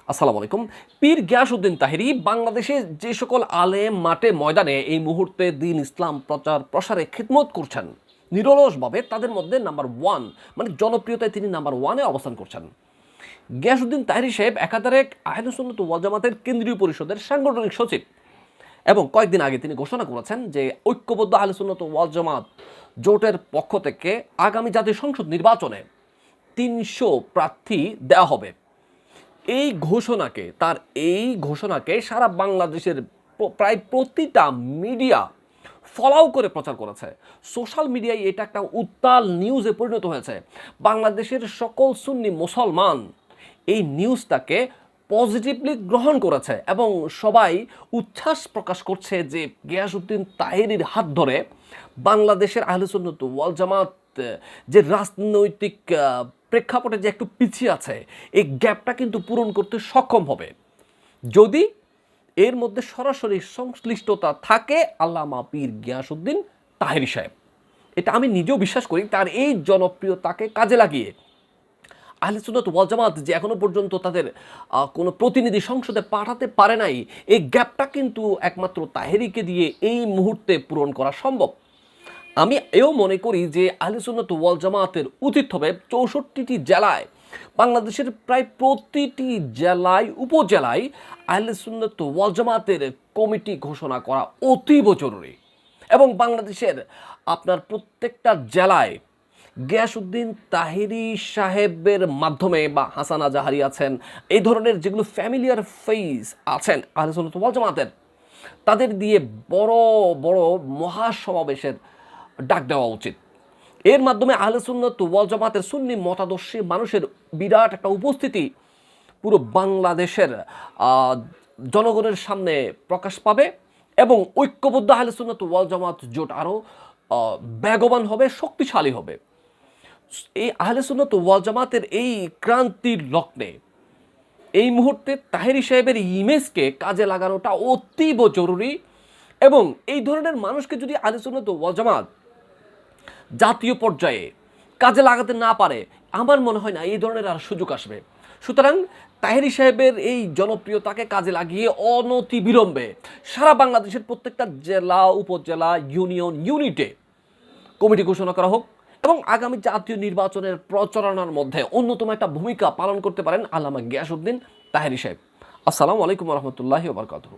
আসসালামু আলাইকুম। পীর গিয়াসউদ্দিন তাহেরী বাংলাদেশে যে সকল আলেম মাঠে ময়দানে এই মুহূর্তে দ্বীন ইসলাম প্রচার প্রসারে খিদমত করছেন নিরলসভাবে, তাদের মধ্যে নাম্বার ওয়ান, মানে জনপ্রিয়তায় তিনি নাম্বার ওয়ানে অবস্থান করছেন। গিয়াসউদ্দিন তাহেরী সাহেব একাধারে আহলে সুন্নাত ওয়াল জামাতের কেন্দ্রীয় পরিষদের সাংগঠনিক সচিব, এবং কয়েকদিন আগে তিনি ঘোষণা করেছেন যে ঐক্যবদ্ধ আহলে সুন্নাত ওয়াল জামাত জোটের পক্ষ থেকে আগামী জাতীয় সংসদ নির্বাচনে ৩০০ প্রার্থী দেওয়া হবে। এই ঘোষণাকে সারা বাংলাদেশের প্রায় প্রতিটা মিডিয়া ফলাও করে প্রচার করেছে। সোশ্যাল মিডিয়ায় এটা একটা উত্তাল নিউজে পরিণত হয়েছে। বাংলাদেশের সকল সুন্নি মুসলমান এই নিউজটাকে পজিটিভলি গ্রহণ করেছে এবং সবাই উচ্ছ্বাস প্রকাশ করছে যে গিয়াসউদ্দিন তাহেরীর হাত ধরে বাংলাদেশের আহলে সুন্নাত ওয়াল জামাত যে রাজনৈতিক প্রেক্ষাপটে যে একটু পিছিয়ে আছে, এই গ্যাপটা কিন্তু পূরণ করতে সক্ষম হবে যদি এর মধ্যে সরাসরি সংশ্লিষ্টতা থাকে আল্লামা পীর গিয়াসউদ্দিন তাহেরী সাহেব। এটা আমি নিজেও বিশ্বাস করি। তার এই জনপ্রিয়তাকে কাজে লাগিয়ে আহলে সুন্নাত ওয়াল জামাত যে এখনো পর্যন্ত তাদের কোনো প্রতিনিধি সংসদে পাঠাতে পারে নাই, এই গ্যাপটা কিন্তু একমাত্র তাহেরীকে দিয়ে এই মুহূর্তে পূরণ করা সম্ভব। আমি এও মনে করি যে আহলে সুন্নাত ওয়াল জামাতের উচিত হবে ৬৪টি জেলায়, বাংলাদেশের প্রায় প্রতিটি জেলায় উপজেলায় আহলে সুন্নাত ওয়াল জামাতের কমিটি ঘোষণা করা অতীব জরুরি, এবং বাংলাদেশের আপনার প্রত্যেকটা জেলায় গিয়াসউদ্দিন তাহেরী সাহেবের মাধ্যমে বা হাসান আজাহারি আছেন, এই ধরনের যেগুলো ফ্যামিলিয়ার ফেস আছেন আহলে সুন্নাত ওয়াল জামাতের, তাদের দিয়ে বড় বড় মহাসমাবেশের ডাক দেওয়া উচিত। এর মাধ্যমে আহলে সুন্নাত ওয়াল জামাতের সুন্নি মতাদর্শী মানুষের বিরাট একটা উপস্থিতি পুরো বাংলাদেশের জনগণের সামনে প্রকাশ পাবে, এবং ঐক্যবদ্ধ আহলে সুন্নাত ওয়াল জামাত জোট আরও বেগবান হবে, শক্তিশালী হবে। এই আহলে সুন্নাত ওয়াল জামাতের এই ক্রান্তির লগ্নে এই মুহূর্তে তাহেরী সাহেবের ইমেজকে কাজে লাগানোটা অতীব জরুরি, এবং এই ধরনের মানুষকে যদি আহলে সুন্নাত ওয়াল জামাত জাতীয় পর্যায়ে কাজে লাগাতে না পারে, আমার মনে হয় না এই ধরনের আর সুযোগ আসবে। সুতরাং তাহেরী সাহেবের এই জনপ্রিয়তাকে কাজে লাগিয়ে অনতি বিলম্বে সারা বাংলাদেশের প্রত্যেকটা জেলা, উপজেলা, ইউনিয়ন, ইউনিটে কমিটি ঘোষণা করা হোক, এবং আগামী জাতীয় নির্বাচনের প্রচারণার মধ্যে অন্যতম একটা ভূমিকা পালন করতে পারেন আল্লামা গিয়াসউদ্দিন তাহেরী সাহেব। আসসালামু আলাইকুম রহমতুল্লাহি ওয়া বারাকাতুহু।